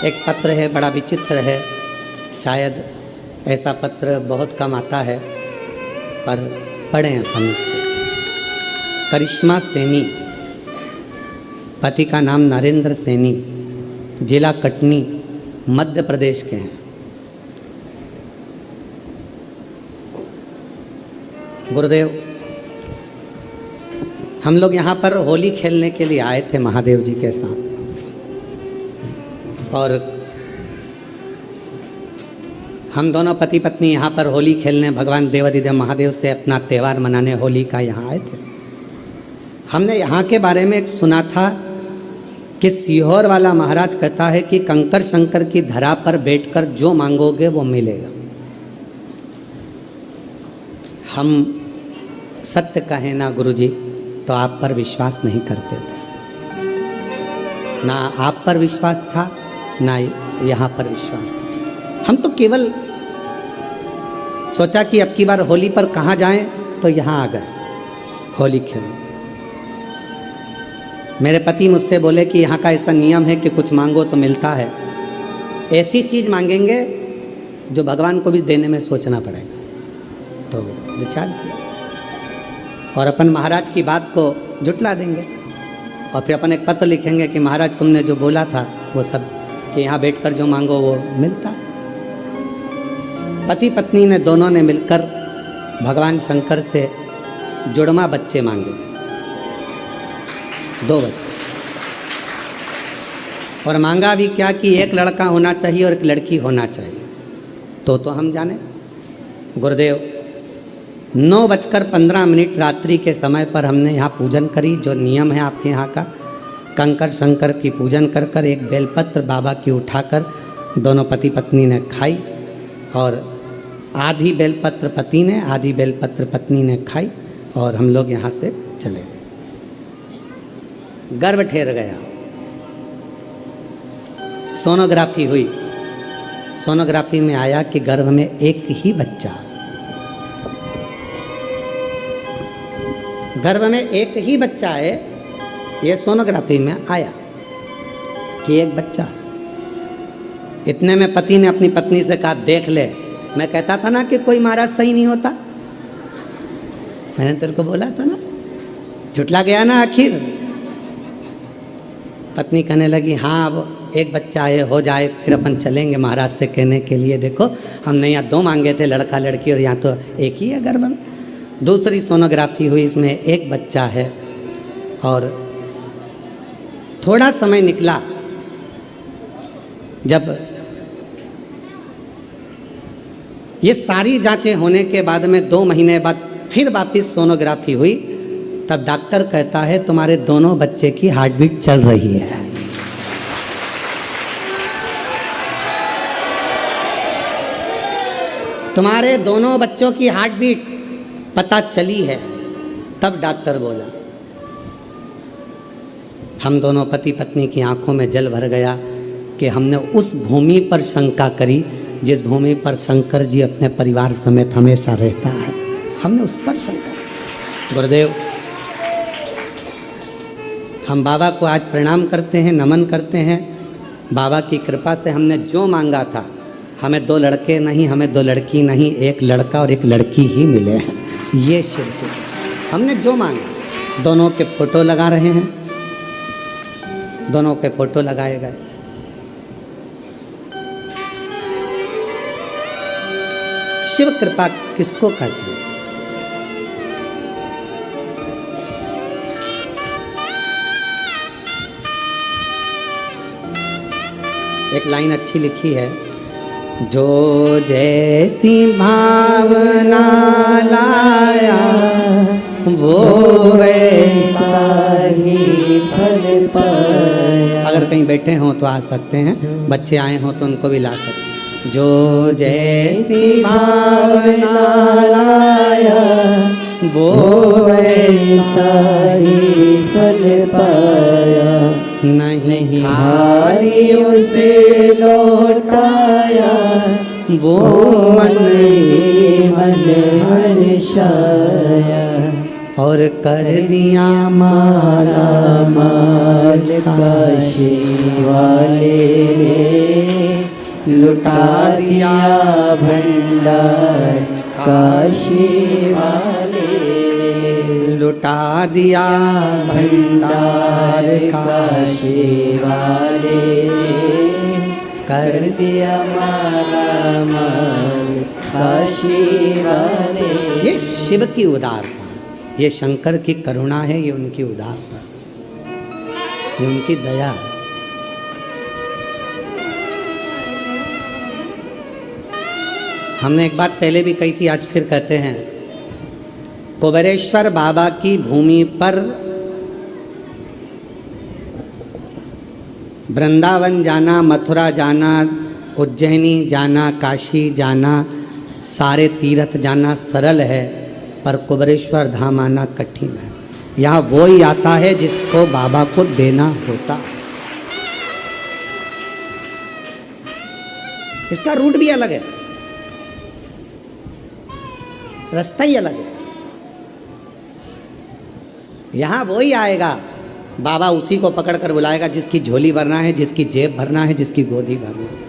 एक पत्र है, बड़ा विचित्र है। शायद ऐसा पत्र बहुत कम आता है, पर पढ़ें हम। करिश्मा सैनी, पति का नाम नरेंद्र सैनी, जिला कटनी, मध्य प्रदेश के हैं। गुरुदेव, हम लोग यहाँ पर होली खेलने के लिए आए थे महादेव जी के साथ, और हम दोनों पति पत्नी यहाँ पर होली खेलने भगवान देवाधिदेव महादेव से अपना त्यौहार मनाने होली का यहाँ आए थे। हमने यहाँ के बारे में एक सुना था कि सीहोर वाला महाराज कहता है कि कंकर शंकर की धरा पर बैठकर जो मांगोगे वो मिलेगा। हम सत्य कहें ना गुरुजी तो आप पर विश्वास नहीं करते थे, ना आप पर विश्वास था ना यहाँ पर विश्वास था। हम तो केवल सोचा कि अब की बार होली पर कहाँ जाएं, तो यहाँ आ गए होली खेलने। मेरे पति मुझसे बोले कि यहाँ का ऐसा नियम है कि कुछ मांगो तो मिलता है। ऐसी चीज़ मांगेंगे जो भगवान को भी देने में सोचना पड़ेगा। तो विचार किया और अपन महाराज की बात को जुटला देंगे, और फिर अपन एक पत्र लिखेंगे कि महाराज तुमने जो बोला था वो सब, कि यहाँ बैठकर जो मांगो वो मिलता। पति पत्नी ने दोनों ने मिलकर भगवान शंकर से जुड़वा बच्चे मांगे, 2 बच्चे, और मांगा भी क्या कि एक लड़का होना चाहिए और एक लड़की होना चाहिए। तो हम जाने गुरुदेव, 9:15 रात्रि के समय पर हमने यहाँ पूजन करी, जो नियम है आपके यहाँ का। कंकर शंकर की पूजन कर कर एक बेलपत्र बाबा की उठाकर दोनों पति पत्नी ने खाई, और आधी बेलपत्र पति ने, आधी बेलपत्र पत्नी ने खाई, और हम लोग यहाँ से चले गए। गर्भ ठहर गया, सोनोग्राफी हुई। सोनोग्राफी में आया कि गर्भ में एक ही बच्चा, गर्भ में एक ही बच्चा है। ये सोनोग्राफी में आया कि एक बच्चा। इतने में पति ने अपनी पत्नी से कहा, देख ले, मैं कहता था ना कि कोई महाराज सही नहीं होता, मैंने तेरे को बोला था ना, झुटला गया ना आखिर। पत्नी कहने लगी, हाँ अब एक बच्चा है, हो जाए फिर अपन चलेंगे महाराज से कहने के लिए, देखो हमने यहाँ 2 मांगे थे, लड़का लड़की, और यहाँ तो एक ही है गर्भ में। दूसरी सोनोग्राफी हुई, इसमें एक बच्चा है, और थोड़ा समय निकला जब ये सारी जांचें होने के बाद में 2 महीने बाद फिर वापस सोनोग्राफी हुई, तब डॉक्टर कहता है तुम्हारे दोनों बच्चे की हार्ट बीट चल रही है। तुम्हारे दोनों बच्चों की हार्ट बीट पता चली है। तब डॉक्टर बोला, हम दोनों पति पत्नी की आंखों में जल भर गया कि हमने उस भूमि पर शंका करी जिस भूमि पर शंकर जी अपने परिवार समेत हमेशा रहता है, हमने उस पर शंका। गुरुदेव, हम बाबा को आज प्रणाम करते हैं, नमन करते हैं। बाबा की कृपा से हमने जो मांगा था, हमें 2 लड़के नहीं, हमें 2 लड़की नहीं, एक लड़का और एक लड़की ही मिले हैं। ये शिव की हमने जो मांगा। दोनों के फोटो लगा रहे हैं, दोनों के फोटो लगाए गए। शिव कृपा किसको कहते हैं? एक लाइन अच्छी लिखी है, जो जैसी भावना लाया वो वैसा ही फल पाया। अगर कहीं बैठे हों तो आ सकते हैं, बच्चे आए हों तो उनको भी ला सकते हैं। जो जैसी भावना लाया वो वैसा ही फल पाया, नहीं खाली उसे लौटाया वो मन ही मन हर्षाया, और कर दिया माला माल काशी वाले लुटा दिया भंडार काशी वाले ने, लुटा दिया भंडार काशी वाले ने, कर दिया माला माल काशी वाले। ये शिव की उदारता, ये शंकर की करुणा है, ये उनकी उदारता, ये उनकी दया है। हमने एक बात पहले भी कही थी, आज फिर कहते हैं। कुबेरेश्वर बाबा की भूमि पर वृंदावन जाना, मथुरा जाना, उज्जैनी जाना, काशी जाना, सारे तीर्थ जाना सरल है, पर कुबेरेश्वर धाम आना कठिन है। यहाँ वो ही आता है जिसको बाबा को देना होता है। इसका रूट भी अलग है, रास्ता ही अलग है। यहाँ वो ही आएगा, बाबा उसी को पकड़ कर बुलाएगा जिसकी झोली भरना है, जिसकी जेब भरना है, जिसकी गोदी भरना है।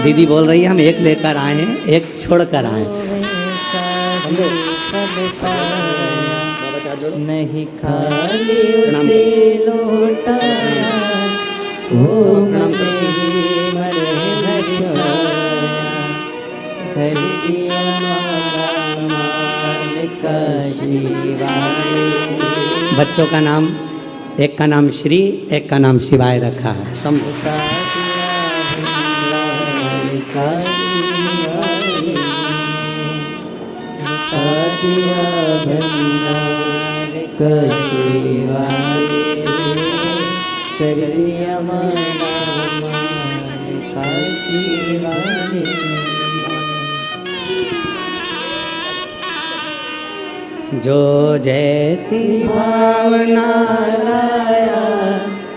दीदी बोल रही है हम एक लेकर आए हैं, एक छोड़ कर आए। नहीं खाली उसे लौटाया, वो कर दिया माला माल काशी वाले। बच्चों का नाम, एक का नाम श्री, एक का नाम शिवाय रखा है। जो जैसी भावना लाया,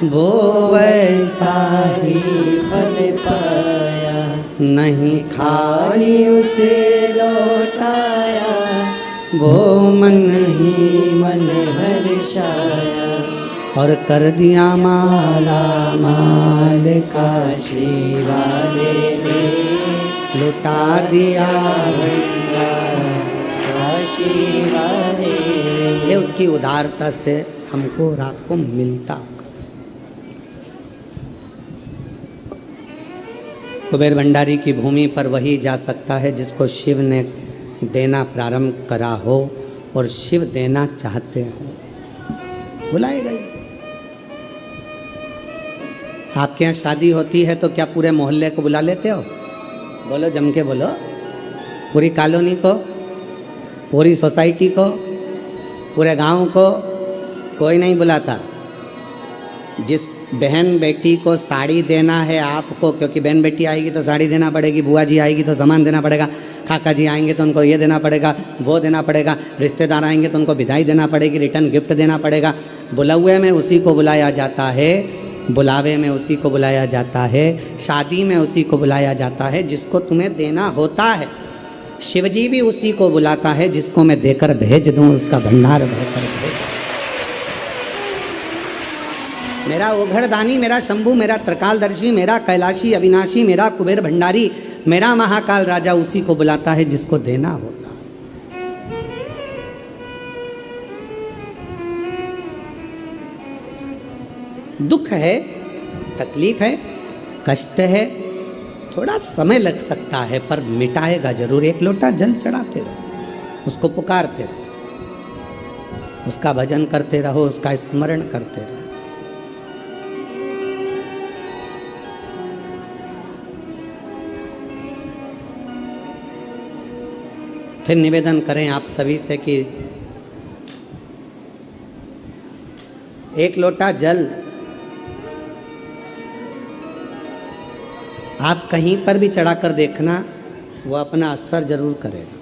वो वैसा ही फल पाया। नहीं खाली उसे लौटाया, वो मन ही मन हर्षाया। और कर दिया माला माल काशी वाले ने, लुटा दिया काशी वाले। ये उसकी उदारता से हमको रात को मिलता। कुबेर भंडारी की भूमि पर वही जा सकता है जिसको शिव ने देना प्रारंभ करा हो और शिव देना चाहते हो। बुलाएगा ही। आपके यहाँ शादी होती है तो क्या पूरे मोहल्ले को बुला लेते हो? बोलो, जम के बोलो। पूरी कॉलोनी को, पूरी सोसाइटी को, पूरे गांव को कोई नहीं बुलाता। जिस बहन बेटी को साड़ी देना है आपको, क्योंकि बहन बेटी आएगी तो साड़ी देना पड़ेगी, बुआ जी आएगी तो सामान देना पड़ेगा, काका जी आएंगे तो उनको ये देना पड़ेगा, वो देना पड़ेगा, रिश्तेदार आएंगे तो उनको विदाई देना पड़ेगी, रिटर्न गिफ्ट देना पड़ेगा। बुलावे में उसी को बुलाया जाता है, बुलावे में उसी को बुलाया जाता है, शादी में उसी को बुलाया जाता है जिसको तुम्हें देना होता है। शिवजी भी उसी को बुलाता है जिसको मैं देकर भेज दूं, उसका भंडार भरकर भेज। मेरा ओघड़दानी, मेरा शंभू, मेरा त्रिकालदर्शी, मेरा कैलाशी अविनाशी, मेरा कुबेर भंडारी, मेरा महाकाल राजा उसी को बुलाता है जिसको देना होता है। दुख है, तकलीफ है, कष्ट है, थोड़ा समय लग सकता है पर मिटाएगा जरूर। एक लोटा जल चढ़ाते रहो, उसको पुकारते रहो, उसका भजन करते रहो, उसका स्मरण करते रहो। फिर निवेदन करें आप सभी से कि एक लोटा जल आप कहीं पर भी चढ़ाकर देखना, वो अपना असर जरूर करेगा।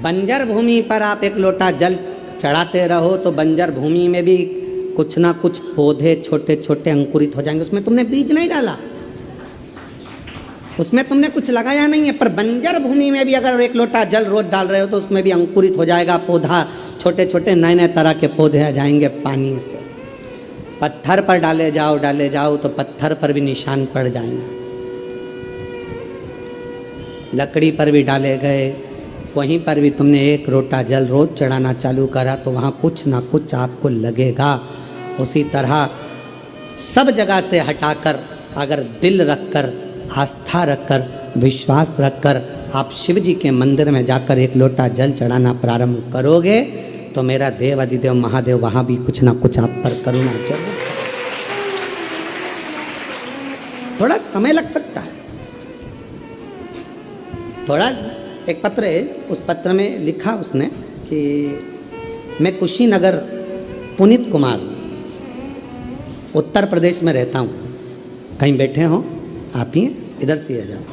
बंजर भूमि पर आप एक लोटा जल चढ़ाते रहो तो बंजर भूमि में भी कुछ ना कुछ पौधे छोटे छोटे अंकुरित हो जाएंगे। उसमें तुमने बीज नहीं डाला, उसमें तुमने कुछ लगाया नहीं है, पर बंजर भूमि में भी अगर 1 लोटा जल रोज डाल रहे हो तो उसमें भी अंकुरित हो जाएगा पौधा, छोटे छोटे नए नए तरह के पौधे आ जाएंगे पानी से। पत्थर पर डाले जाओ तो पत्थर पर भी निशान पड़ जाएंगे, लकड़ी पर भी डाले गए, वहीं पर भी तुमने 1 लोटा जल रोज चढ़ाना चालू करा तो वहाँ कुछ ना कुछ आपको लगेगा। उसी तरह सब जगह से हटाकर अगर दिल रखकर, आस्था रखकर, विश्वास रखकर आप शिव जी के मंदिर में जाकर 1 लोटा जल चढ़ाना प्रारंभ करोगे तो मेरा देव अधिदेव महादेव वहाँ भी कुछ ना कुछ आप पर करुणा जरूर। थोड़ा समय लग सकता है, थोड़ा। एक पत्र है, उस पत्र में लिखा उसने कि मैं कुशीनगर, पुनीत कुमार, उत्तर प्रदेश में रहता हूँ। कहीं बैठे हो आप ही, इधर से आ जाओ।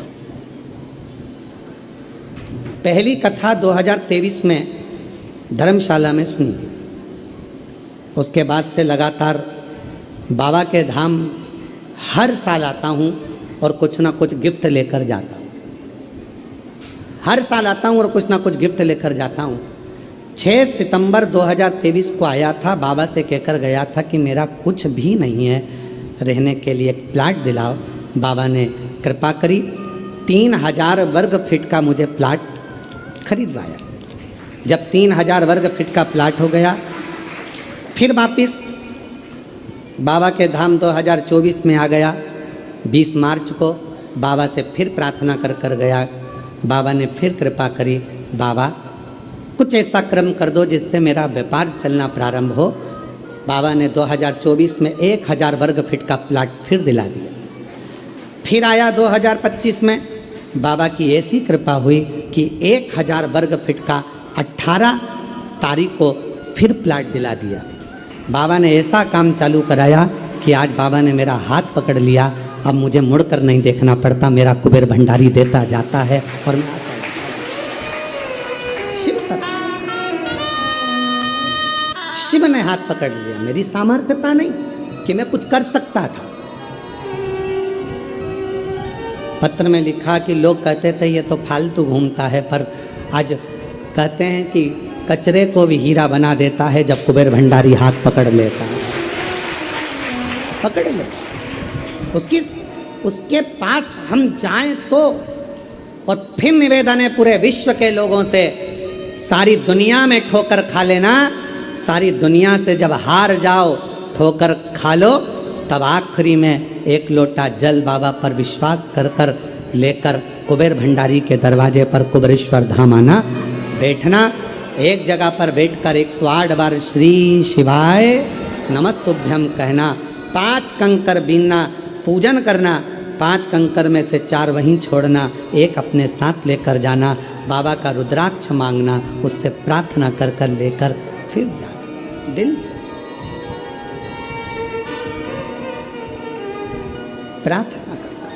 पहली कथा 2023 में धर्मशाला में सुनी थी। उसके बाद से लगातार बाबा के धाम हर साल आता हूँ और कुछ ना कुछ गिफ्ट लेकर जाता हूँ। हर साल आता हूँ और कुछ ना कुछ गिफ्ट लेकर जाता हूँ। 6 सितंबर 2023 को आया था, बाबा से कहकर गया था कि मेरा कुछ भी नहीं है, रहने के लिए एक प्लाट दिलाओ। बाबा ने कृपा करी, 3000 वर्ग फीट का मुझे प्लाट खरीदवाया। जब 3000 वर्ग फीट का प्लाट हो गया, फिर वापिस बाबा के धाम 2024 में आ गया। 20 मार्च को बाबा से फिर प्रार्थना कर गया। बाबा ने फिर कृपा करी, बाबा कुछ ऐसा क्रम कर दो जिससे मेरा व्यापार चलना प्रारंभ हो। बाबा ने 2024 में 1000 वर्ग फीट का प्लाट फिर दिला दिया। फिर आया 2025 में, बाबा की ऐसी कृपा हुई कि 1000 वर्ग फीट का 18 तारीख को फिर प्लाट दिला दिया। बाबा ने ऐसा काम चालू कराया कि आज बाबा ने मेरा हाथ पकड़ लिया। अब मुझे मुड़कर नहीं देखना पड़ता, मेरा कुबेर भंडारी देता जाता है और मैं शिव ने हाथ पकड़ लिया। मेरी सामर्थ्यता नहीं कि मैं कुछ कर सकता था। पत्र में लिखा कि लोग कहते थे ये तो फालतू घूमता है, पर आज कहते हैं कि कचरे को भी हीरा बना देता है जब कुबेर भंडारी हाथ पकड़ लेता है। पकड़ ले, उसके पास हम जाएं तो। और फिर निवेदन है पूरे विश्व के लोगों से, सारी दुनिया में ठोकर खा लेना, सारी दुनिया से जब हार जाओ, ठोकर खा लो, तब आखिरी में 1 लोटा जल बाबा पर विश्वास कर लेकर कुबेर भंडारी के दरवाजे पर कुबेरेश्वर धाम आना, बैठना। एक जगह पर बैठकर 108 बार श्री शिवाय नमस्तुभ्यम कहना, 5 कंकर बीनना, पूजन करना, 5 कंकर में से 4 वहीं छोड़ना, 1 अपने साथ लेकर जाना, बाबा का रुद्राक्ष मांगना, उससे प्रार्थना कर लेकर फिर जाना दिल से। प्रार्थना करना,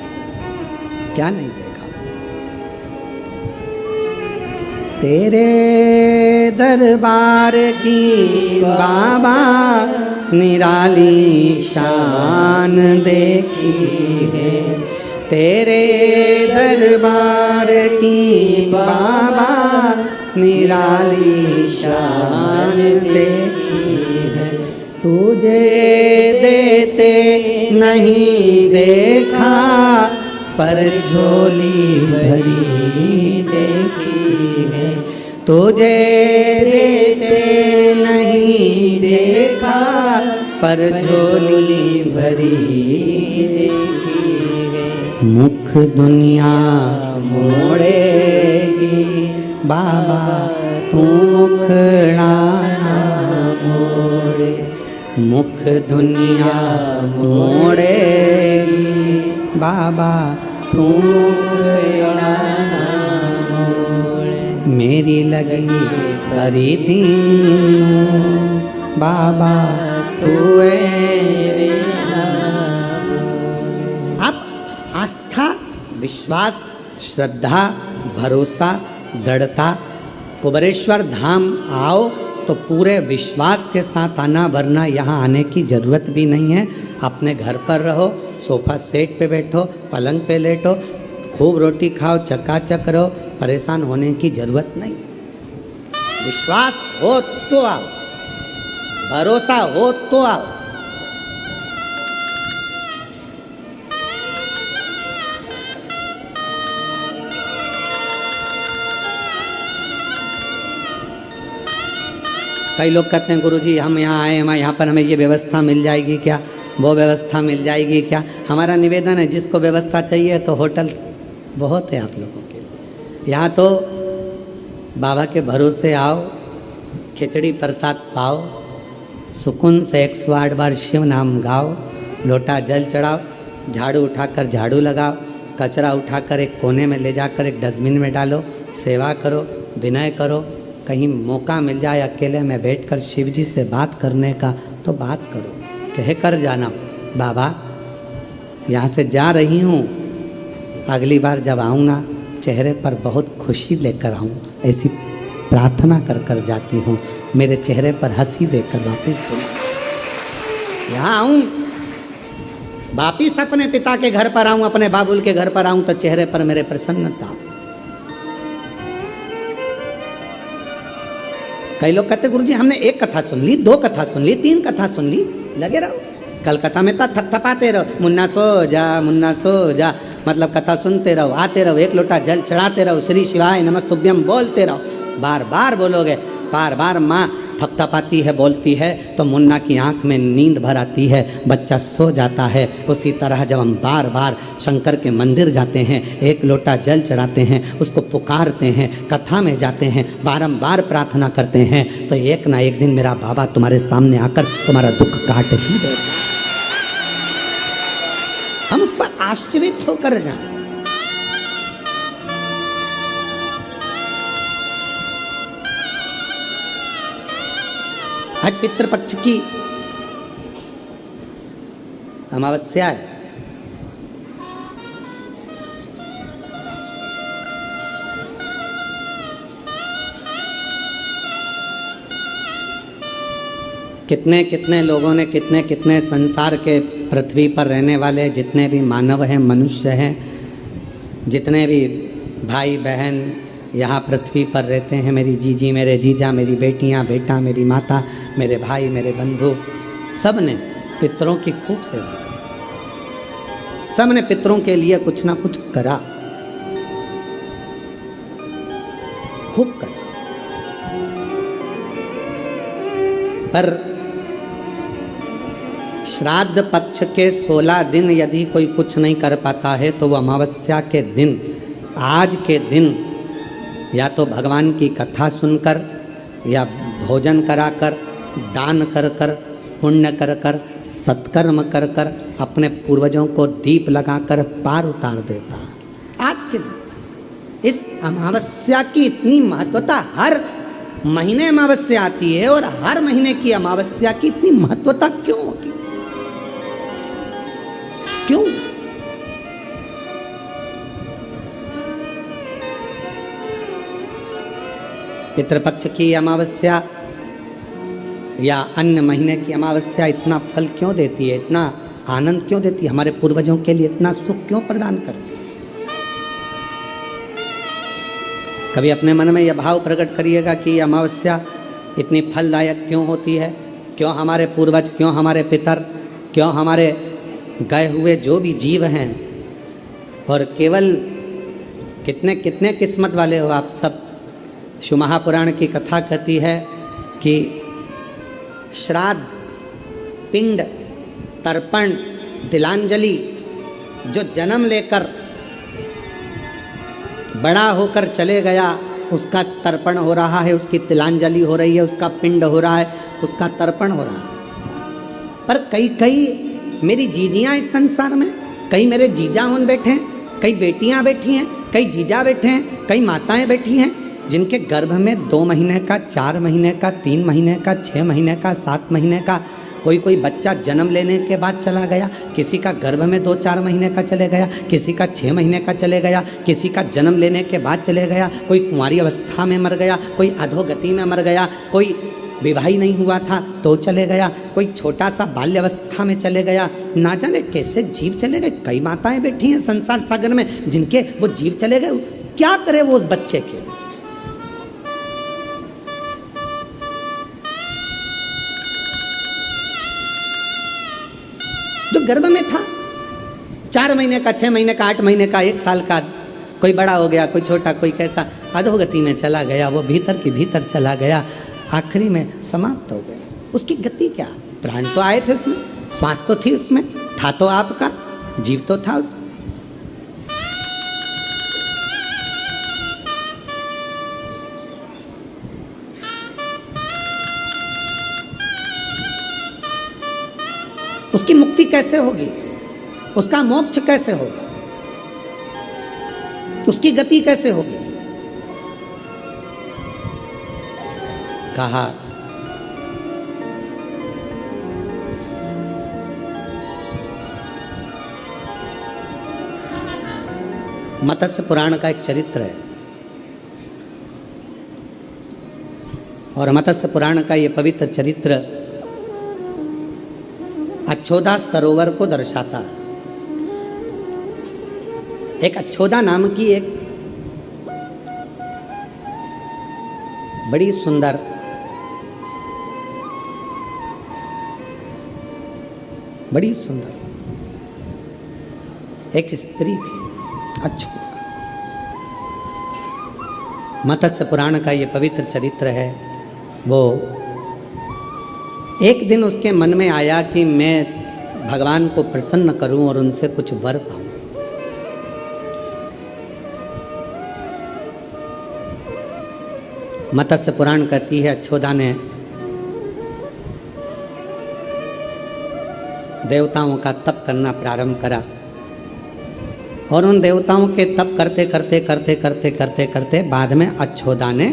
क्या नहीं देखा। तेरे दरबार की बाबा निराली शान देखी है, तेरे दरबार की बाबा निराली शान देखी है। तुझे देते नहीं देखा, पर झोली भरी देखी है। तुझे देते नहीं देखा, पर झोली भरी देखी है। मुख दुनिया मोड़ेगी बाबा, तू मुखड़ा ना मोड़े। मुख दुनिया मोड़ेगी बाबा, तू मुखड़ा ना मोड़े। मेरी लगी परी दीनू बाबा, तू अब आस्था, विश्वास, श्रद्धा, भरोसा, दृढ़ता, कुबेरेश्वर धाम आओ तो पूरे विश्वास के साथ आना, वरना यहाँ आने की ज़रूरत भी नहीं है। अपने घर पर रहो, सोफा सेट पे बैठो, पलंग पे लेटो, खूब रोटी खाओ, चकाचक रहो, परेशान होने की जरूरत नहीं। विश्वास हो तो आओ, भरोसा हो तो आओ। कई लोग कहते हैं गुरुजी हम यहाँ आए, हम यहाँ पर हमें ये व्यवस्था मिल जाएगी क्या, वो व्यवस्था मिल जाएगी क्या। हमारा निवेदन है जिसको व्यवस्था चाहिए तो होटल बहुत है आप लोगों के। यहाँ तो बाबा के भरोसे आओ, खिचड़ी प्रसाद पाओ, सुकून से 108 बार शिव नाम गाओ, लोटा जल चढ़ाओ, झाड़ू उठाकर झाड़ू लगाओ, कचरा उठाकर एक कोने में ले जाकर एक डस्टबिन में डालो, सेवा करो, विनय करो। कहीं मौका मिल जाए अकेले में बैठकर शिव जी से बात करने का तो बात करो, कह कर जाना बाबा यहाँ से जा रही हूँ, अगली बार जब आऊँगा चेहरे पर बहुत खुशी लेकर आऊँ, ऐसी प्रार्थना कर कर जाती हूँ, मेरे चेहरे पर हंसी देकर वापिस यहाँ आऊँ, वापिस अपने पिता के घर पर आऊँ, अपने बाबुल के घर पर आऊँ तो चेहरे पर मेरे प्रसन्नता। कई लोग कहते गुरुजी हमने एक कथा सुन ली, 2 कथा सुन ली, 3 कथा सुन ली, लगे रहो कलकत्ता में तो थपथपाते रहो, मुन्ना सो जा, मुन्ना सो जा, मतलब कथा सुनते रहो, आते रहो, एक लोटा जल चढ़ाते रहो, श्री शिवाय नमस्तुभ्यम बोलते रहो। बार बार बोलोगे, बार बार माँ थपथपाती है, बोलती है तो मुन्ना की आंख में नींद भर आती है, बच्चा सो जाता है। उसी तरह जब हम बार बार शंकर के मंदिर जाते हैं, एक लोटा जल चढ़ाते हैं, उसको पुकारते हैं, कथा में जाते हैं, बारंबार प्रार्थना करते हैं, तो एक ना एक दिन मेरा बाबा तुम्हारे सामने आकर तुम्हारा दुख काट ही देगा। हम उस पर आश्चर्य होकर जाएं। आज पितृपक्ष की अमावस्या है। कितने कितने लोगों ने, कितने कितने संसार के पृथ्वी पर रहने वाले जितने भी मानव हैं, मनुष्य हैं, जितने भी भाई बहन यहाँ पृथ्वी पर रहते हैं, मेरी जीजी, मेरे जीजा, मेरी बेटियाँ, बेटा, मेरी माता, मेरे भाई, मेरे बंधु, सब ने पितरों की खूब सेवा की, सब ने पितरों के लिए कुछ ना कुछ करा, खूब करा। पर श्राद्ध पक्ष के 16 दिन यदि कोई कुछ नहीं कर पाता है तो वो अमावस्या के दिन, आज के दिन, या तो भगवान की कथा सुनकर, या भोजन कराकर, दान कर कर, पुण्य कर कर, सत्कर्म कर कर, अपने पूर्वजों को दीप लगाकर पार उतार देता। आज के दिन इस अमावस्या की इतनी महत्वता, हर महीने अमावस्या आती है और हर महीने की अमावस्या की इतनी महत्वता क्यों होती, क्यों? पितृपक्ष की अमावस्या या अन्य महीने की अमावस्या इतना फल क्यों देती है, इतना आनंद क्यों देती है, हमारे पूर्वजों के लिए इतना सुख क्यों प्रदान करती है? कभी अपने मन में यह भाव प्रकट करिएगा कि अमावस्या इतनी फलदायक क्यों होती है, क्यों हमारे पूर्वज, क्यों हमारे पितर, क्यों हमारे गए हुए जो भी जीव हैं, और केवल कितने कितने किस्मत वाले हो आप सब। शिव महापुराण की कथा कहती है कि श्राद्ध, पिंड, तर्पण, तिलांजलि, जो जन्म लेकर बड़ा होकर चले गया उसका तर्पण हो रहा है, उसकी तिलांजलि हो रही है, उसका पिंड हो रहा है, उसका तर्पण हो रहा है। पर कई कई मेरी जीजियाँ इस संसार में, कई मेरे जीजा उन बैठे हैं, कई बेटियाँ बैठी हैं, कई जीजा बैठे हैं, कई माताएं बैठी हैं, जिनके गर्भ में 2 महीने का, 4 महीने का, 3 महीने का, 6 महीने का, 7 महीने का, कोई बच्चा जन्म लेने के बाद चला गया, किसी का गर्भ में 2-4 महीने का चले गया, किसी का 6 महीने का चले गया, किसी का जन्म लेने के बाद चले गया, कोई कुंवारी अवस्था में मर गया, कोई अधोगति में मर गया, कोई विवाह ही नहीं हुआ था तो चले गया, कोई छोटा सा बाल्यावस्था में चले गया, ना जाने कैसे जीव चले गए। कई माताएं बैठी हैं संसार सागर में जिनके वो जीव चले गए, क्या करे वो उस बच्चे के। जो गर्भ में था 4 महीने का, 6 महीने का, 8 महीने का, 1 साल का, कोई बड़ा हो गया, कोई छोटा, कोई कैसा अधोगति में चला गया, वो भीतर की भीतर चला गया, आखिरी में समाप्त हो गया। उसकी गति क्या? प्राण तो आए थे उसमें, श्वास तो थी उसमें, था तो आपका, जीव तो था उसमें। उसकी मुक्ति कैसे होगी? उसका मोक्ष कैसे होगा? उसकी गति कैसे होगी? कहा मत्स्य पुराण का एक चरित्र है और मत्स्य पुराण का ये पवित्र चरित्र अक्षोदा सरोवर को दर्शाता है। एक अक्षोदा नाम की एक बड़ी सुंदर एक स्त्री थी, अक्षोदा। मत्स्य पुराण का ये पवित्र चरित्र है। वो एक दिन उसके मन में आया कि मैं भगवान को प्रसन्न करूं और उनसे कुछ वर पाऊं। मत्स्य पुराण कहती है अक्षोदा ने देवताओं का तप करना प्रारंभ करा और उन देवताओं के तप करते करते करते करते करते करते बाद में अक्षोदा ने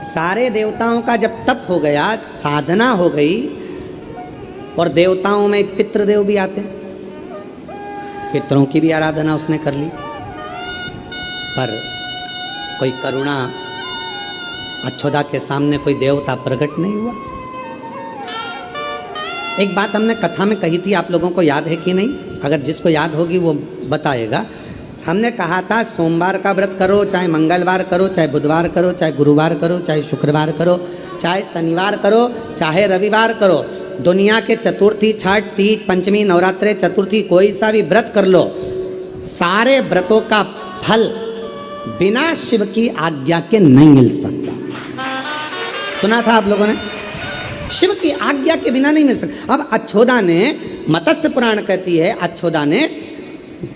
सारे देवताओं का जब तप हो गया, साधना हो गई, और देवताओं में पितृदेव भी आते हैं, पितरों की भी आराधना उसने कर ली, पर कोई करुणा अक्षोदा के सामने कोई देवता प्रकट नहीं हुआ। एक बात हमने कथा में कही थी, आप लोगों को याद है कि नहीं? अगर जिसको याद होगी वो बताएगा। हमने कहा था सोमवार का व्रत करो, चाहे मंगलवार करो, चाहे बुधवार करो, चाहे गुरुवार करो, चाहे शुक्रवार करो, चाहे शनिवार करो, चाहे रविवार करो, दुनिया के चतुर्थी, छठ, तीज, पंचमी, नवरात्रे, चतुर्थी, कोई सा भी व्रत कर लो, सारे व्रतों का फल बिना शिव की आज्ञा के नहीं मिल सकता। सुना था आप लोगों ने? शिव की आज्ञा के बिना नहीं मिल सकता। अब अक्षोदा ने, मत्स्य पुराण कहती है, अक्षोदा ने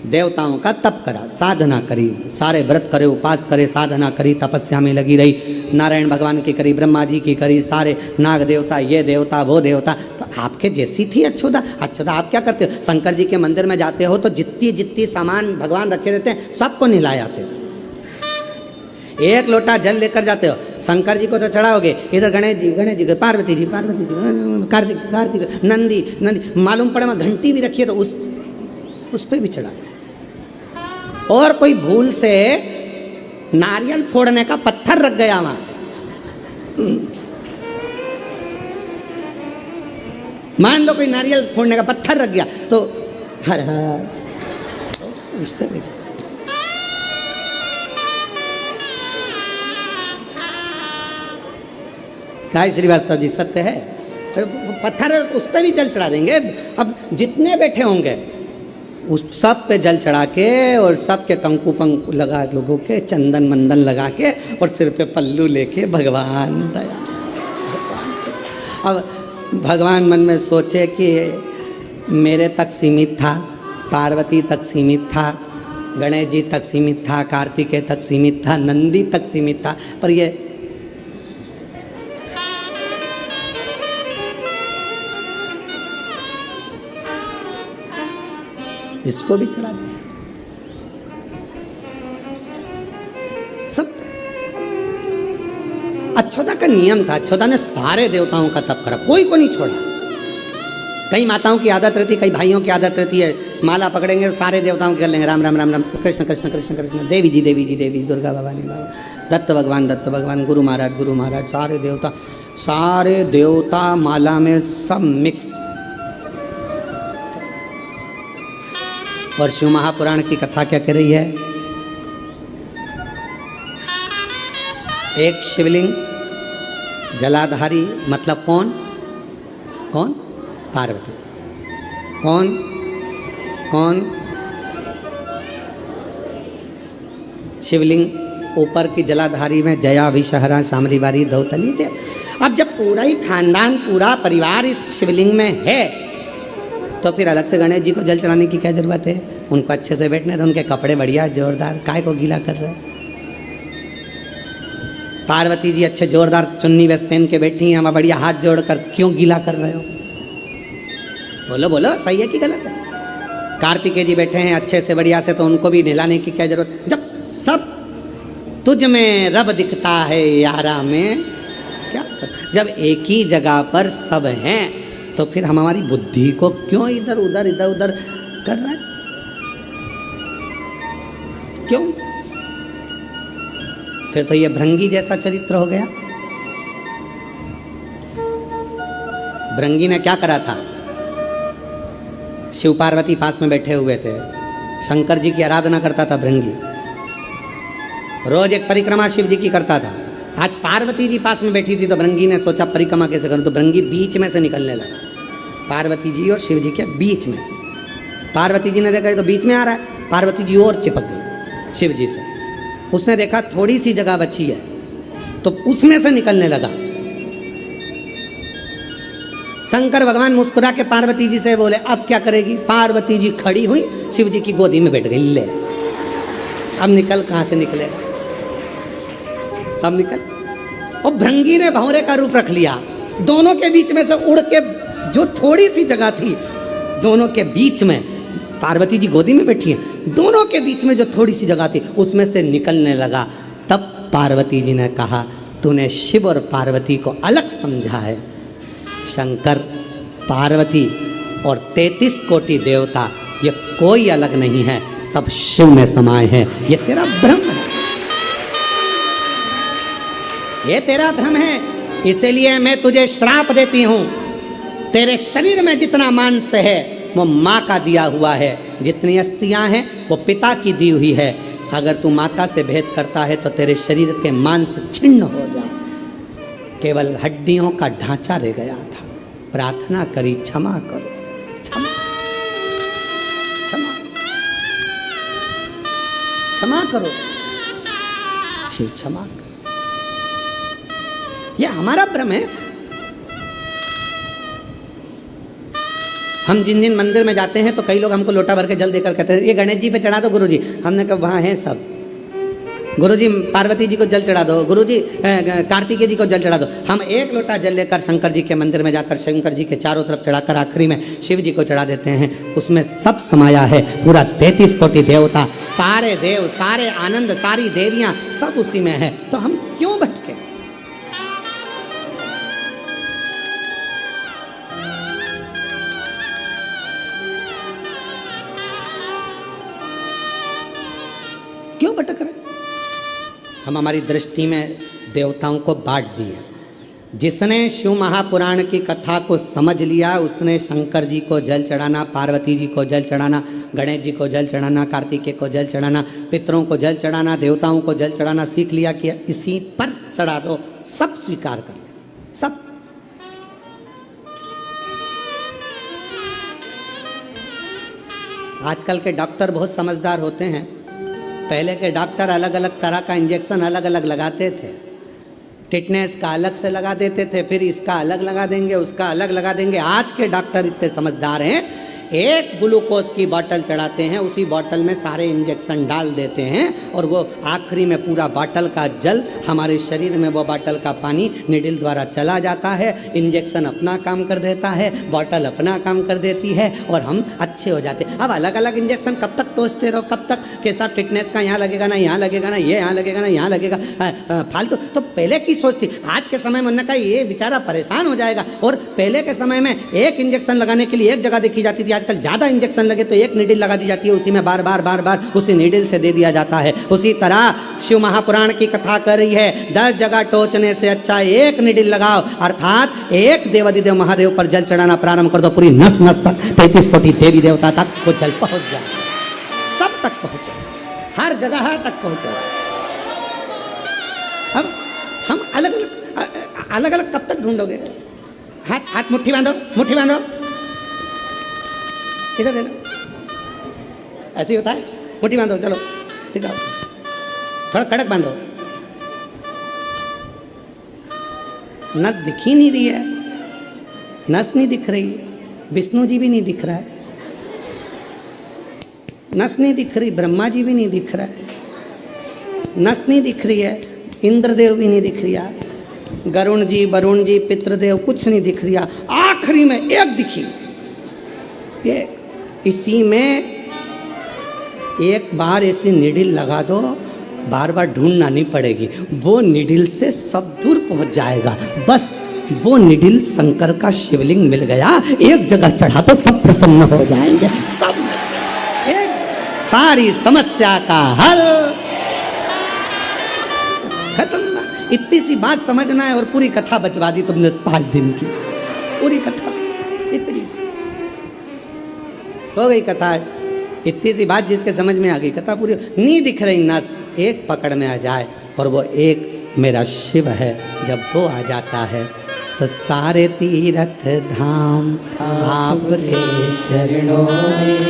देवताओं का तप करा, साधना करी, सारे व्रत करे, उपास करे, साधना करी, तपस्या में लगी रही, नारायण भगवान की करी, ब्रह्मा जी की करी, सारे नाग देवता, ये देवता, वो देवता। तो आपके जैसी थी अक्षोदा। अक्षोदा आप क्या करते हो? शंकर जी के मंदिर में जाते हो तो जितनी जितनी सामान भगवान रखे रहते हैं सबको नहला जाते हो, 1 लोटा जल लेकर जाते हो। शंकर जी को तो चढ़ाओगे, इधर गणेश जी को, पार्वती जी, कार्तिक, नंदी, मालूम पड़े वहाँ घंटी भी रखिए तो उस पे भी चढ़ा दो। और कोई भूल से नारियल फोड़ने का पत्थर रख गया वहां, मान लो कोई नारियल फोड़ने का पत्थर रख गया तो हर हर उस पे भी काय श्रीवास्तव जी सत्य है। पत्थर उस पर भी जल चढ़ा देंगे। अब जितने बैठे होंगे उस सब पे जल चढ़ा के और सब के कंकु पंकु लगा, लोगों के चंदन मंदन लगा के और सिर पे पल्लू लेके भगवान दया। अब भगवान मन में सोचे कि मेरे तक सीमित था, पार्वती तक सीमित था, गणेश जी तक सीमित था, कार्तिकेय तक सीमित था, नंदी तक सीमित था, पर ये इसको भी चढ़ा दिया। सब अक्षोदा का नियम था। अक्षोदा ने सारे देवताओं का तप करा, कोई को नहीं छोड़ा। कई माताओं की आदत रहती है, कई भाइयों की आदत रहती है, माला पकड़ेंगे सारे देवताओं के कर लेंगे, राम राम राम राम, कृष्ण कृष्ण कृष्ण कृष्ण, देवी जी देवी जी देवी, दुर्गा भवानी बाबा, दत्त भगवान, गुरु महाराज, सारे देवता माला में सब मिक्स। और शिव महापुराण की कथा क्या कह रही है? एक शिवलिंग जलाधारी, मतलब कौन? पार्वती। कौन? शिवलिंग ऊपर की जलाधारी में जया, विषहरा, सामरी बारी, धौतली थे। अब जब पूरा ही खानदान, पूरा परिवार इस शिवलिंग में है, तो फिर अलग से गणेश जी को जल चढ़ाने की क्या जरूरत है? उनको अच्छे से बैठने दो, उनके कपड़े बढ़िया जोरदार, काय को गीला कर रहे हो? पार्वती जी अच्छे जोरदार चुन्नी वेस्ट पहन के बैठी हैं, हम बढ़िया हाथ जोड़कर क्यों गीला कर रहे हो? बोलो सही है कि गलत है? कार्तिकेय जी बैठे हैं अच्छे से बढ़िया से, तो उनको भी नहलाने की क्या जरूरत? जब सब तुझ में रब दिखता है यारा में क्या कर? जब एक ही जगह पर सब हैं, तो फिर हम हमारी बुद्धि को क्यों इधर उधर कर रहे हैं? क्यों? फिर तो ये भृंगी जैसा चरित्र हो गया। भृंगी ने क्या करा था? शिव पार्वती पास में बैठे हुए थे, शंकर जी की आराधना करता था भृंगी, रोज एक परिक्रमा शिव जी की करता था। आज पार्वती जी पास में बैठी थी, तो भृंगी ने सोचा परिक्रमा कैसे करूं, तो भृंगी बीच में से निकलने लगा, पार्वती जी और शिव जी के बीच में से। पार्वती जी ने देखा ये तो बीच में आ रहा है, पार्वती जी और चिपक गई शिव जी से। उसने देखा थोड़ी सी जगह बची है, तो उसमें से निकलने लगा। शंकर भगवान मुस्कुरा के पार्वती जी से बोले अब क्या करेगी? पार्वती जी खड़ी हुई, शिव जी की गोदी में बैठ गई। ले अब निकल, कहां से निकले? अब निकल। और भृंगी ने भंवरे का रूप रख लिया, दोनों के बीच में से उड़ के, जो थोड़ी सी जगह थी दोनों के बीच में, पार्वती जी गोदी में बैठी है, दोनों के बीच में जो थोड़ी सी जगह थी उसमें से निकलने लगा। तब पार्वती जी ने कहा तूने शिव और पार्वती को अलग समझा है। शंकर, पार्वती और 33 कोटि देवता, ये कोई अलग नहीं है, सब शिव में समाये हैं। ये तेरा भ्रम है, ये तेरा भ्रम है। इसलिए मैं तुझे श्राप देती हूं, तेरे शरीर में जितना मांस है वो माँ का दिया हुआ है, जितनी अस्थियां हैं वो पिता की दी हुई है। अगर तू माता से भेद करता है तो तेरे शरीर के मांस छिन्न हो जाए, केवल हड्डियों का ढांचा रह गया था। प्रार्थना करी क्षमा करो, क्षमा करो शिव, क्षमा करो। यह हमारा भ्रम है। हम जिन जिन मंदिर में जाते हैं तो कई लोग हमको लोटा भर के जल देकर कहते हैं ये गणेश जी पे चढ़ा दो गुरुजी। हमने कहा वहाँ हैं सब। गुरुजी पार्वती जी को जल चढ़ा दो, गुरुजी कार्तिकेय जी को जल चढ़ा दो। हम एक लोटा जल लेकर शंकर जी के मंदिर में जाकर शंकर जी के चारों तरफ चढ़ाकर आखिरी में शिव जी को चढ़ा देते हैं। उसमें सब समाया है, पूरा 33 कोटि देवता, सारे देव, सारे आनंद, सारी देवियाँ सब उसी में है। तो हम क्यों भटके? क्यों भटक रहे? हम हमारी दृष्टि में देवताओं को बांट दिए। जिसने शिव महापुराण की कथा को समझ लिया उसने शंकर जी को जल चढ़ाना, पार्वती जी को जल चढ़ाना, गणेश जी को जल चढ़ाना, कार्तिकेय को जल चढ़ाना, पितरों को जल चढ़ाना, देवताओं को जल चढ़ाना सीख लिया कि इसी पर चढ़ा दो, सब स्वीकार कर ले, सब। आजकल के डॉक्टर बहुत समझदार होते हैं। पहले के डॉक्टर अलग अलग तरह का इंजेक्शन अलग अलग लगाते थे। टिटनेस का अलग से लगा देते थे, फिर इसका अलग लगा देंगे, उसका अलग लगा देंगे। आज के डॉक्टर इतने समझदार हैं, एक ग्लूकोज की बोतल चढ़ाते हैं, उसी बोतल में सारे इंजेक्शन डाल देते हैं और वो आखिरी में पूरा बोतल का जल हमारे शरीर में, वो बोतल का पानी निडिल द्वारा चला जाता है। इंजेक्शन अपना काम कर देता है, बोतल अपना काम कर देती है और हम अच्छे हो जाते हैं। अब अलग अलग इंजेक्शन कब तक टोचते रहो, कब तक? कैसा फिटनेस का यहाँ लगेगा ना, यहाँ लगेगा ना, ये यहाँ लगेगा ना, यहाँ लगेगा, फालतू। तो पहले की सोच थी, आज के समय में उन्होंने कहा ये बेचारा परेशान हो जाएगा। और पहले के समय में एक इंजेक्शन लगाने के लिए एक जगह देखी जाती थी, आज आजकल ज़्यादा इंजेक्शन लगे तो एक नीडल लगा दी जाती है, उसी में बार बार उसी नीडल से दे दिया जाता है। उसी तरह शिव महापुराण की कथा कर रही है 10 जगह टोचने से अच्छा एक नीडल लगाओ, अर्थात एक देवादिदेव महादेव पर जल चढ़ाना प्रारंभ कर दो, पूरी नस नस तक 33 कोटि देवी देवता तक वो जल पहुँच जाए, सब तक पहुँचे, हर जगह तक पहुँचे। अब हम अलग अलग कब तक ढूंढोगे? हाथ मुट्ठी बांधो, मुट्ठी बांधो, इधर देना, ऐसे ही होता है, मुट्ठी बांधो, चलो ठीक है, थोड़ा कड़क बांधो। नस दिख ही नहीं रही है, नस नहीं दिख रही, विष्णु जी भी नहीं दिख रहा है, नस नहीं दिख रही, ब्रह्मा जी भी नहीं दिख रहा है, नस नहीं दिख रही है, इंद्रदेव भी नहीं दिख रहा, गरुण जी, वरुण जी, पितृदेव कुछ नहीं दिख रहा, आखिरी में एक दिखी, एक इसी में एक बार ऐसी निडिल लगा दो, बार बार ढूंढना नहीं पड़ेगी, वो निडिल से सब दूर पहुंच जाएगा। बस वो निडिल शंकर का शिवलिंग मिल गया, एक जगह चढ़ा तो सब प्रसन्न हो जाएंगे, सब एक सारी समस्या का हल खत्म। इतनी सी बात समझना है और पूरी कथा बचवा दी तुमने 5 दिन की, पूरी कथा इतनी सी हो गई कथा। इतनी सी बात जिसके समझ में आ गई, कथा पूरी। नहीं दिख रही नस, एक पकड़ में आ जाए और वो एक मेरा शिव है, जब वो आ जाता है तो सारे तीर्थ धाम आपके चरणों में,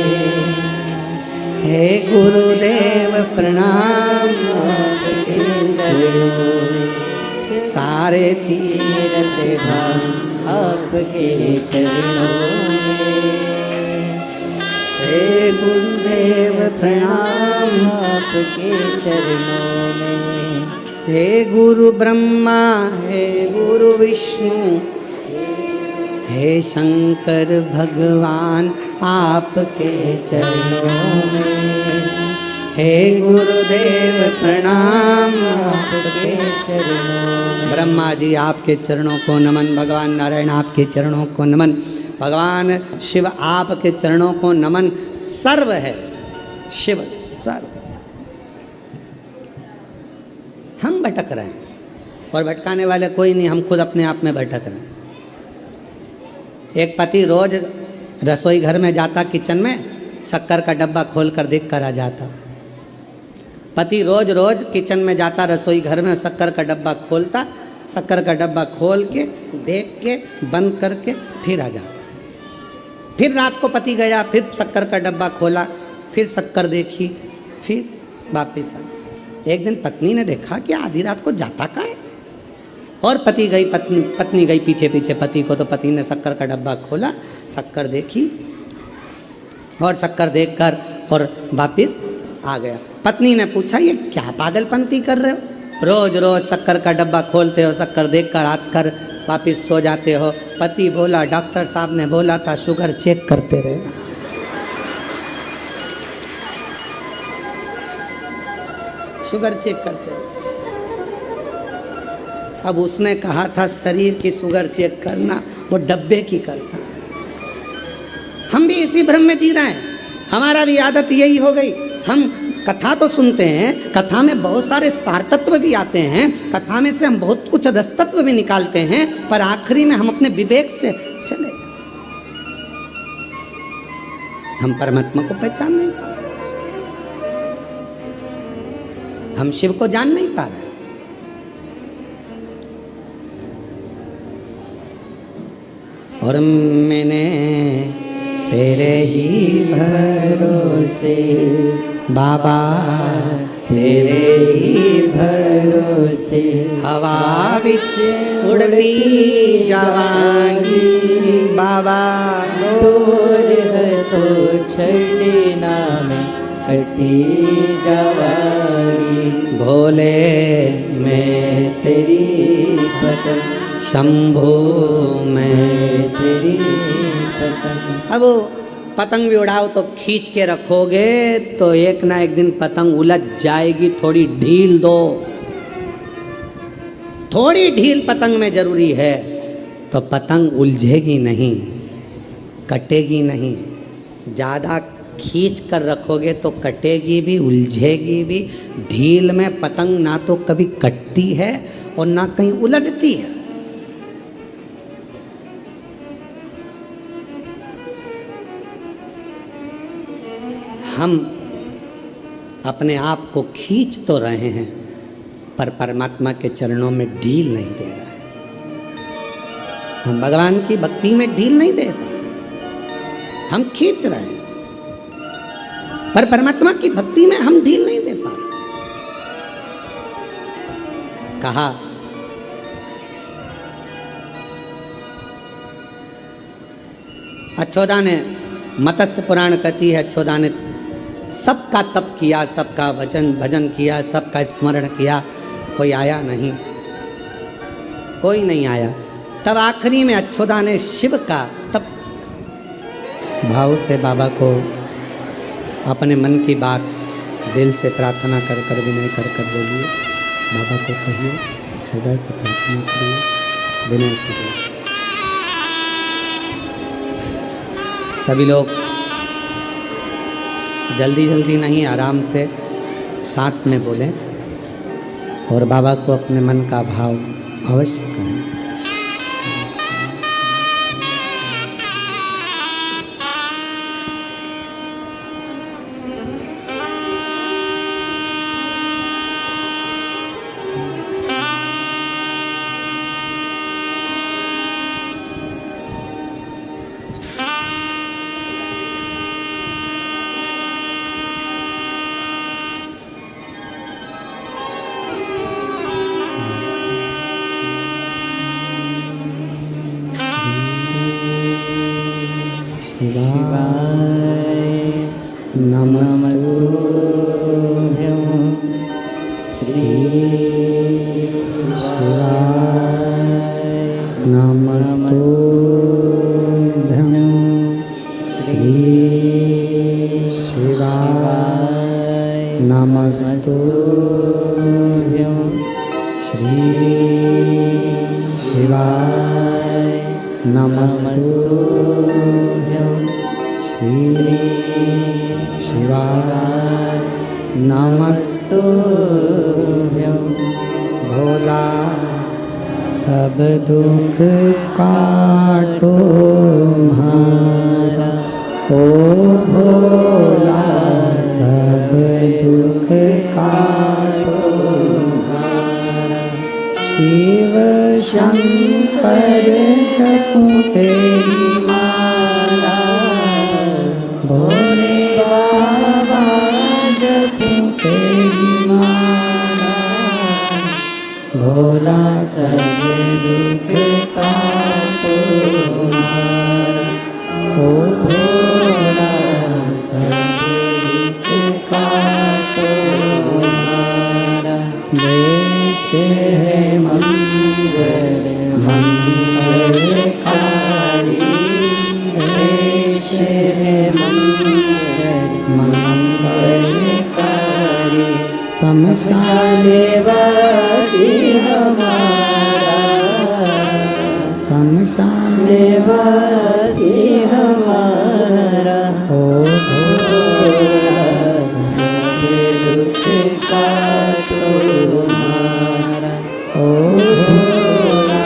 हे गुरुदेव प्रणाम आपके चरणों में, सारे तीर्थ धाम आपके चरणों में, हे गुरुदेव प्रणाम आपके चरणों में, हे गुरु ब्रह्मा, हे गुरु विष्णु, हे शंकर भगवान आपके चरणों में, हे गुरुदेव प्रणाम आपके चरणों में। ब्रह्मा जी आपके चरणों को नमन, भगवान नारायण आपके चरणों को नमन, भगवान शिव आपके चरणों को नमन। सर्व है शिव, सर्व। हम भटक रहे हैं और भटकाने वाले कोई नहीं, हम खुद अपने आप में भटक रहे हैं। एक पति रोज रसोई घर में जाता, किचन में शक्कर का डब्बा खोल कर देख कर आ जाता। पति रोज रोज किचन में जाता, रसोई घर में शक्कर का डब्बा खोलता, शक्कर का डब्बा खोल के देख के बंद करके फिर आ जाता। फिर रात को पति गया, फिर शक्कर का डब्बा खोला, फिर शक्कर देखी, फिर वापिस आ। एक दिन पत्नी ने देखा कि आधी रात को जाता कहाँ है, और पत्नी गई पीछे पीछे पति को, तो पति ने शक्कर का डब्बा खोला, शक्कर देखी और शक्कर देखकर और वापिस आ गया। पत्नी ने पूछा ये क्या पागलपंती कर रहे हो, रोज रोज शक्कर का डब्बा खोलते हो, शक्कर देखकर आकर वापिस सो जाते हो। पति बोला डॉक्टर साहब ने बोला था शुगर चेक करते रहे। शुगर चेक करते रहे। अब उसने कहा था शरीर की शुगर चेक करना, वो डब्बे की करना। हम भी इसी भ्रम में जी रहे हैं, हमारा भी आदत यही हो गई। हम कथा तो सुनते हैं, कथा में बहुत सारे सार तत्व भी आते हैं, कथा में से हम बहुत कुछ रस तत्व भी निकालते हैं, पर आखिरी में हम अपने विवेक से चले, हम परमात्मा को पहचान नहीं पा रहे, हम शिव को जान नहीं पा रहे। और मैंने तेरे ही भरोसे बाबा, तेरे ही भरोसे हवा विच उड़ती जावांगी बाबा, मोर है तो छड़ना में कटी जावांगी, भोले मैं तेरी पतंग, शंभो मैं तेरी पतंग। अब पतंग भी उड़ाओ तो खींच के रखोगे तो एक ना एक दिन पतंग उलझ जाएगी। थोड़ी ढील दो, थोड़ी ढील पतंग में जरूरी है, तो पतंग उलझेगी नहीं, कटेगी नहीं। ज़्यादा खींच कर रखोगे तो कटेगी भी, उलझेगी भी। ढील में पतंग ना तो कभी कटती है और ना कहीं उलझती है। हम अपने आप को खींच तो रहे हैं पर परमात्मा के चरणों में ढील नहीं दे रहे हैं। हम भगवान की भक्ति में ढील नहीं दे रहे, हम खींच रहे हैं पर परमात्मा की भक्ति में हम ढील नहीं दे पा रहे। कहा अच्छोदा ने, मत्स्य पुराण कहती है, अच्छोदा ने सबका तप किया, सबका भजन किया, सबका स्मरण किया, कोई आया नहीं, कोई नहीं आया। तब आखिरी में अच्छोदा ने शिव का तप भाव से बाबा को अपने मन की बात दिल से प्रार्थना कर कर विनय कर कर बोलिए, बाबा को कहिए, हृदय से प्रार्थना करिए, विनय करिए। सभी लोग जल्दी जल्दी नहीं, आराम से साथ में बोलें और बाबा को अपने मन का भाव अवश्य करें। भोला सब दुख काटो म्हारा, ओ भोला सब दुख काटो म्हारा। शिव शंकर जपो तेरी माला, भोले बाबा जपो तेरी माला। भोला सब दुख काटो म्हारा, ओ भोला सब दुख काटो म्हारा। देश है मंगल मंगलकारी, देश है मंगल मंगलकारी। शमशानवासी हमारा, शमशानवासी हमारा। ओ भोला सब दुख काटो म्हारा, ओ भोला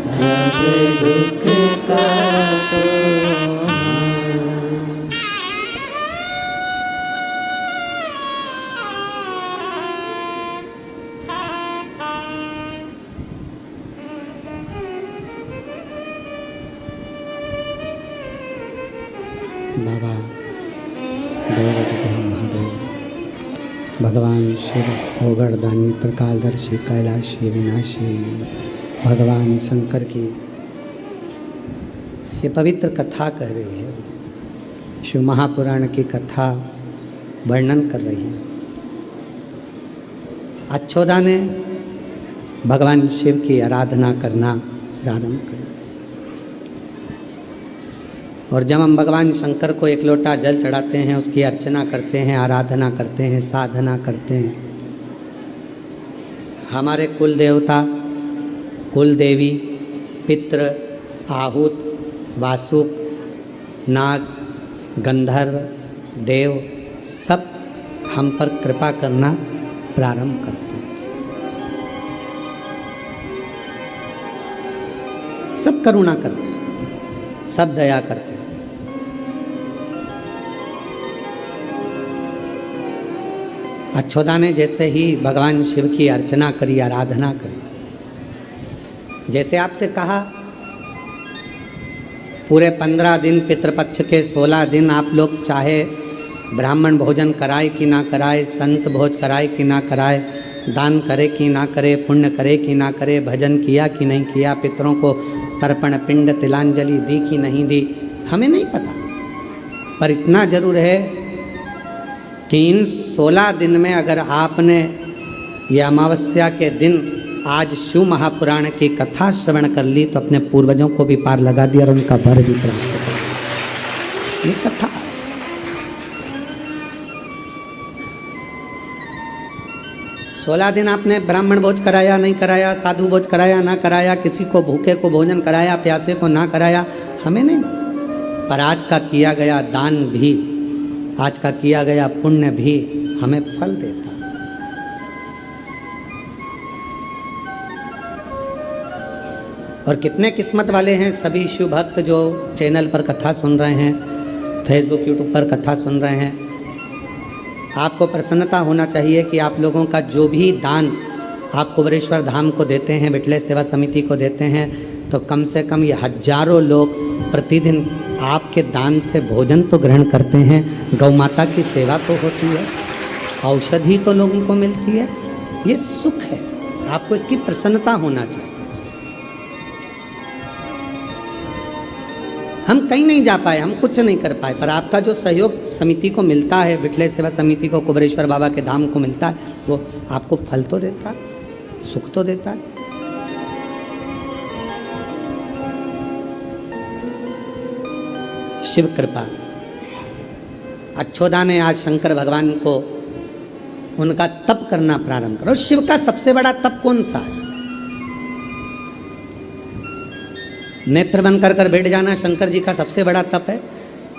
सब दुख काटो म्हारा। बाबा देवदेव महादेव, भगवान शिव ओगड़दानी त्रिकालदर्शी कैलाशी विनाशी, भगवान शंकर की ये पवित्र कथा कह रही है, शिव महापुराण की कथा वर्णन कर रही है। अच्छोदा ने भगवान शिव की आराधना करना प्रारंभ कर, और जब हम भगवान शंकर को एक लोटा जल चढ़ाते हैं, उसकी अर्चना करते हैं, आराधना करते हैं, साधना करते हैं, हमारे कुल देवता, कुल देवी, पितृ, आहूत, वासुक, नाग, गंधर्व देव सब हम पर कृपा करना प्रारंभ करते हैं। सब करुणा करते हैं, सब दया करते हैं। अच्छोदा ने जैसे ही भगवान शिव की अर्चना करी, आराधना करी, जैसे आपसे कहा पूरे 15 दिन पितृपक्ष के 16 दिन आप लोग चाहे ब्राह्मण भोजन कराए कि ना कराए, संत भोज कराए कि ना कराए, दान करे कि ना करे, पुण्य करे कि ना करे, भजन किया कि नहीं किया, पितरों को तर्पण पिंड तिलांजलि दी कि नहीं दी, हमें नहीं पता। पर इतना जरूर है कि इन 16 दिन में अगर आपने ये अमावस्या के दिन आज शिव महापुराण की कथा श्रवण कर ली तो अपने पूर्वजों को भी पार लगा दिया और उनका वर भी प्राप्त कर। ये कथा 16 दिन आपने ब्राह्मण भोज कराया नहीं कराया, साधु भोज कराया ना कराया, किसी को भूखे को भोजन कराया, प्यासे को ना कराया, हमें नहीं। पर आज का किया गया दान भी, आज का किया गया पुण्य भी हमें फल देता। और कितने किस्मत वाले हैं सभी शिव भक्त जो चैनल पर कथा सुन रहे हैं, फेसबुक यूट्यूब पर कथा सुन रहे हैं। आपको प्रसन्नता होना चाहिए कि आप लोगों का जो भी दान आप कुबेरेश्वर धाम को देते हैं, बिटले सेवा समिति को देते हैं, तो कम से कम ये हजारों लोग प्रतिदिन आपके दान से भोजन तो ग्रहण करते हैं, गौ माता की सेवा तो होती है, औषधि तो लोगों को मिलती है। ये सुख है, आपको इसकी प्रसन्नता होना चाहिए। हम कहीं नहीं जा पाए, हम कुछ नहीं कर पाए, पर आपका जो सहयोग समिति को मिलता है, बिटले सेवा समिति को, कुबेरेश्वर बाबा के धाम को मिलता है, वो आपको फल तो देता है, सुख तो देता है। शिव कृपा। अच्छोदा ने आज शंकर भगवान को उनका तप करना प्रारंभ करो। शिव का सबसे बड़ा तप कौन सा है? नेत्र बंद कर बैठ जाना शंकर जी का सबसे बड़ा तप है।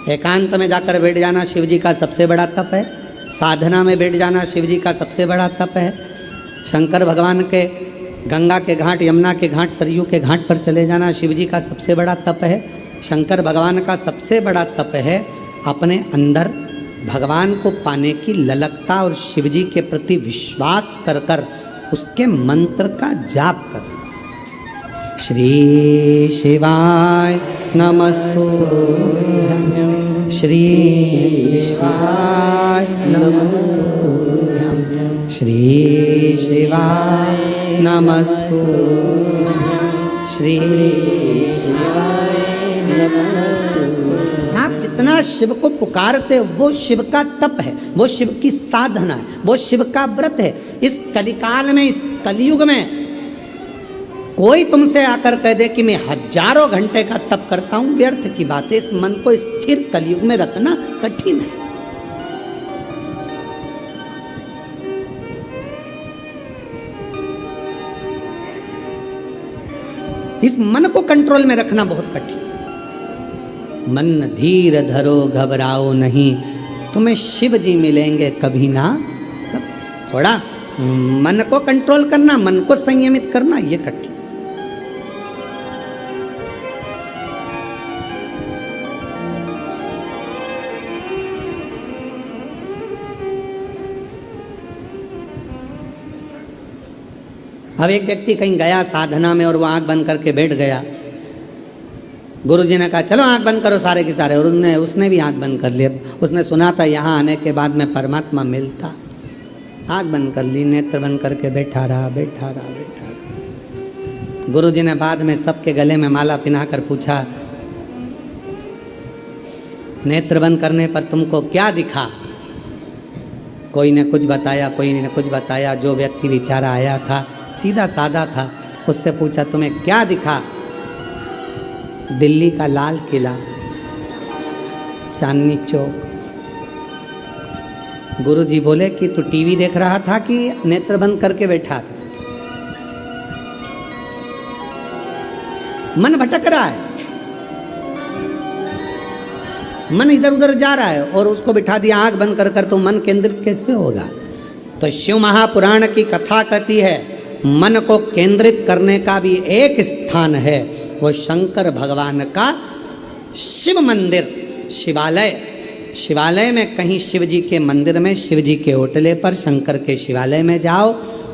एकांत में जाकर बैठ जाना शिव जी का सबसे बड़ा तप है। साधना में बैठ जाना शिव जी का सबसे बड़ा तप है। शंकर भगवान के गंगा के घाट, यमुना के घाट, सरयू के घाट पर चले जाना शिव जी का सबसे बड़ा तप है। शंकर भगवान का सबसे बड़ा तप है अपने अंदर भगवान को पाने की ललकता और शिव जी के प्रति विश्वास कर कर उसके मंत्र का जाप कर। श्री शिवाय नमस्तुभ्यं, श्री शिवाय नमस्तुभ्यं, श्री शिवाय नमस्तुभ्यं, श्री शिवाय नमस्तुभ्यं। आप जितना शिव को पुकारते हो वो शिव का तप है, वो शिव की साधना है, वो शिव का व्रत है। इस कलिकाल में, इस कलयुग में कोई तुमसे आकर कह दे कि मैं हजारों घंटे का तप करता हूं, व्यर्थ की बात है। इस मन को स्थिर कलयुग में रखना कठिन है। इस मन को कंट्रोल में रखना बहुत कठिन। मन धीर धरो घबराओ नहीं, तुम्हें शिव जी मिलेंगे कभी ना। थोड़ा मन को कंट्रोल करना, मन को संयमित करना, ये कठिन। अब एक व्यक्ति कहीं गया साधना में और वो आंख बंद करके बैठ गया। गुरुजी ने कहा चलो आंख बंद करो सारे के सारे, और उसने भी आंख बंद कर लिया। उसने सुना था यहाँ आने के बाद में परमात्मा मिलता। आंख बंद कर ली, नेत्र बंद करके बैठा रहा। गुरुजी ने बाद में सबके गले में माला पहनाकर पूछा, नेत्र बंद करने पर तुमको क्या दिखा? कोई ने कुछ बताया, कोई ने कुछ बताया। जो व्यक्ति बेचारा आया था सीधा साधा था, उससे पूछा तुम्हें क्या दिखा? दिल्ली का लाल किला, चांदनी चौक। गुरुजी बोले कि तू टीवी देख रहा था कि नेत्र बंद करके बैठा था? मन भटक रहा है। मन इधर उधर जा रहा है और उसको बिठा दिया आंख बंद कर तो मन केंद्रित कैसे होगा? तो शिव महापुराण की कथा कहती है मन को केंद्रित करने का भी एक स्थान है, वो शंकर भगवान का शिव मंदिर, शिवालय। शिवालय में कहीं शिव जी के मंदिर में, शिव जी के ओटले पर, शंकर के शिवालय में जाओ,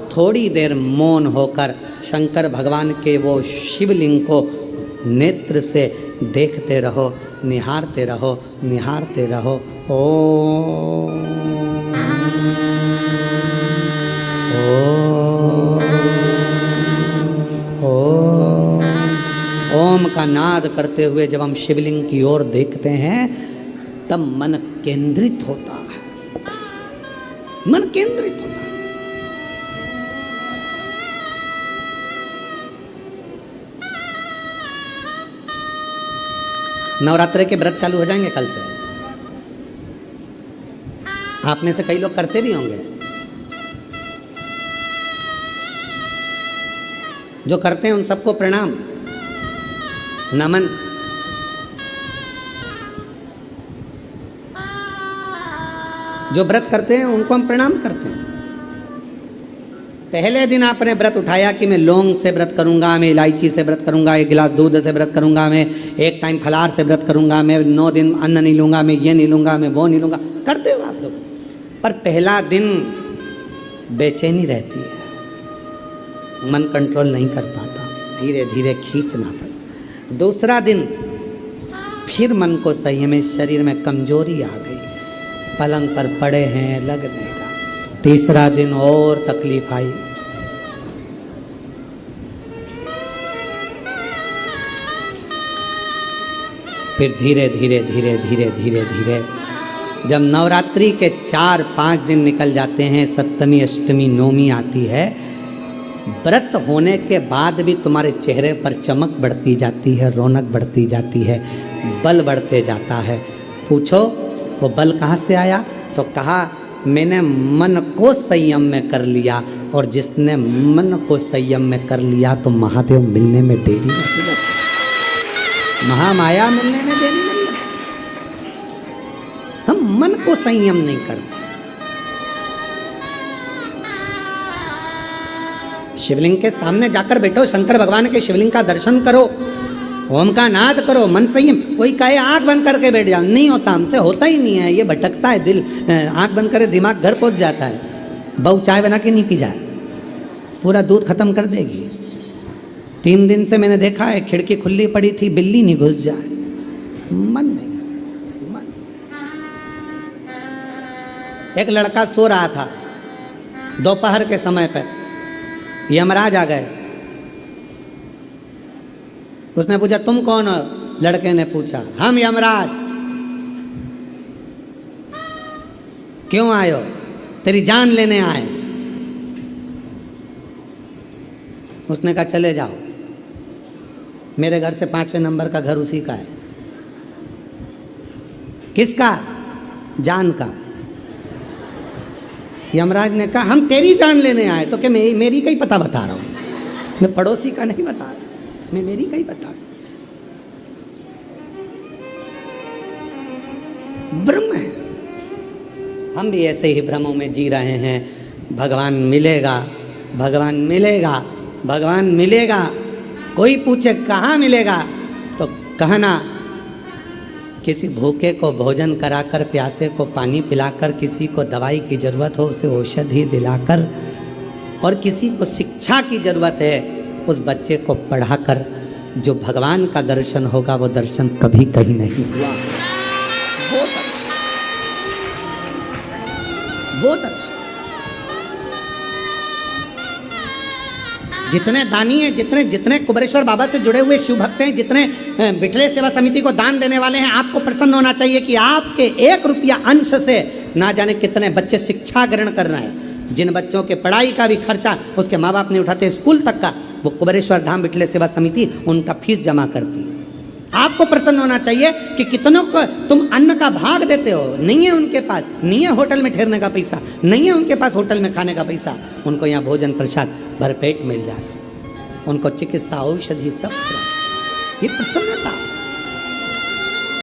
थोड़ी देर मौन होकर शंकर भगवान के वो शिवलिंग को नेत्र से देखते रहो, निहारते रहो, निहारते रहो। ओम का नाद करते हुए जब हम शिवलिंग की ओर देखते हैं तब मन केंद्रित होता है, मन केंद्रित होता है। नवरात्रि के व्रत चालू हो जाएंगे कल से। आप में से कई लोग करते भी होंगे, जो करते हैं उन सबको प्रणाम, नमन। जो व्रत करते हैं उनको हम प्रणाम करते हैं। पहले दिन आपने व्रत उठाया कि मैं लौंग से व्रत करूंगा, मैं इलायची से व्रत करूंगा, एक गिलास दूध से व्रत करूंगा, मैं एक टाइम फलाहार से व्रत करूंगा, मैं 9 दिन अन्न नहीं लूंगा, मैं ये नहीं लूंगा, मैं वो नहीं लूंगा, करते हो आप लोग। पर पहला दिन बेचैनी रहती है, मन कंट्रोल नहीं कर पाता, धीरे धीरे खींचना पड़ता। दूसरा दिन फिर मन को संयम, शरीर में कमजोरी आ गई, पलंग पर पड़े हैं, लगने का। तीसरा दिन और तकलीफ आई। फिर धीरे धीरे धीरे धीरे धीरे धीरे जब नवरात्रि के 4-5 दिन निकल जाते हैं, सप्तमी अष्टमी नवमी आती है, व्रत होने के बाद भी तुम्हारे चेहरे पर चमक बढ़ती जाती है, रौनक बढ़ती जाती है, बल बढ़ते जाता है। पूछो वो बल कहाँ से आया? तो कहा मैंने मन को संयम में कर लिया, और जिसने मन को संयम में कर लिया तो महादेव मिलने में देरी नहीं लगती, महामाया मिलने में देरी नहीं लगती। हम मन को संयम नहीं करते। शिवलिंग के सामने जाकर बैठो, शंकर भगवान के शिवलिंग का दर्शन करो, ओम का नाद करो, मन संयम। कोई कहे आंख बंद करके बैठ जाओ, नहीं होता, हमसे होता ही नहीं है, ये भटकता है दिल। आंख बंद करे दिमाग घर पहुंच जाता है, बहू चाय बना के नहीं पी जाए, पूरा दूध खत्म कर देगी। 3 दिन से मैंने देखा है, खिड़की खुली पड़ी थी, बिल्ली नहीं घुस जाए, मन नहीं। मन। एक लड़का सो रहा था दोपहर के समय पर, यमराज आ गए। उसने पूछा तुम कौन हो? लड़के ने पूछा हम यमराज। क्यों आए हो? तेरी जान लेने आए। उसने कहा चले जाओ, मेरे घर से 5वें नंबर का घर उसी का है। किसका? जान का। यमराज ने कहा हम तेरी जान लेने आए। तो क्या मेरी का ही पता बता रहा हूं, मैं पड़ोसी का नहीं बता रहा, मैं मेरी का ही बता रहा। ब्रह्म है, हम भी ऐसे ही भ्रमों में जी रहे हैं। भगवान मिलेगा, भगवान मिलेगा, भगवान मिलेगा। कोई पूछे कहाँ मिलेगा तो कहना किसी भूखे को भोजन कराकर, प्यासे को पानी पिलाकर, किसी को दवाई की ज़रूरत हो उसे औषधि दिलाकर, और किसी को शिक्षा की ज़रूरत है उस बच्चे को पढ़ाकर जो भगवान का दर्शन होगा वो दर्शन कभी कहीं नहीं हुआ। वो दर्शन, वो दर्शन। जितने दानी हैं, जितने कुबेरेश्वर बाबा से जुड़े हुए शिव भक्त हैं, जितने बिठले सेवा समिति को दान देने वाले हैं, आपको प्रसन्न होना चाहिए कि आपके 1 रुपया अंश से ना जाने कितने बच्चे शिक्षा ग्रहण कर रहे हैं। जिन बच्चों के पढ़ाई का भी खर्चा उसके माँ बाप नहीं उठाते, स्कूल तक का, वो कुबेरेश्वर धाम बिठले सेवा समिति उनका फीस जमा करती है। आपको प्रसन्न होना चाहिए कि कितनों को तुम अन्न का भाग देते हो। नहीं है उनके पास, नहीं है होटल में ठहरने का पैसा, नहीं है उनके पास होटल में खाने का पैसा, उनको यहाँ भोजन प्रसाद भरपेट मिल जाता, उनको चिकित्सा औषधि सब। ये प्रसन्नता।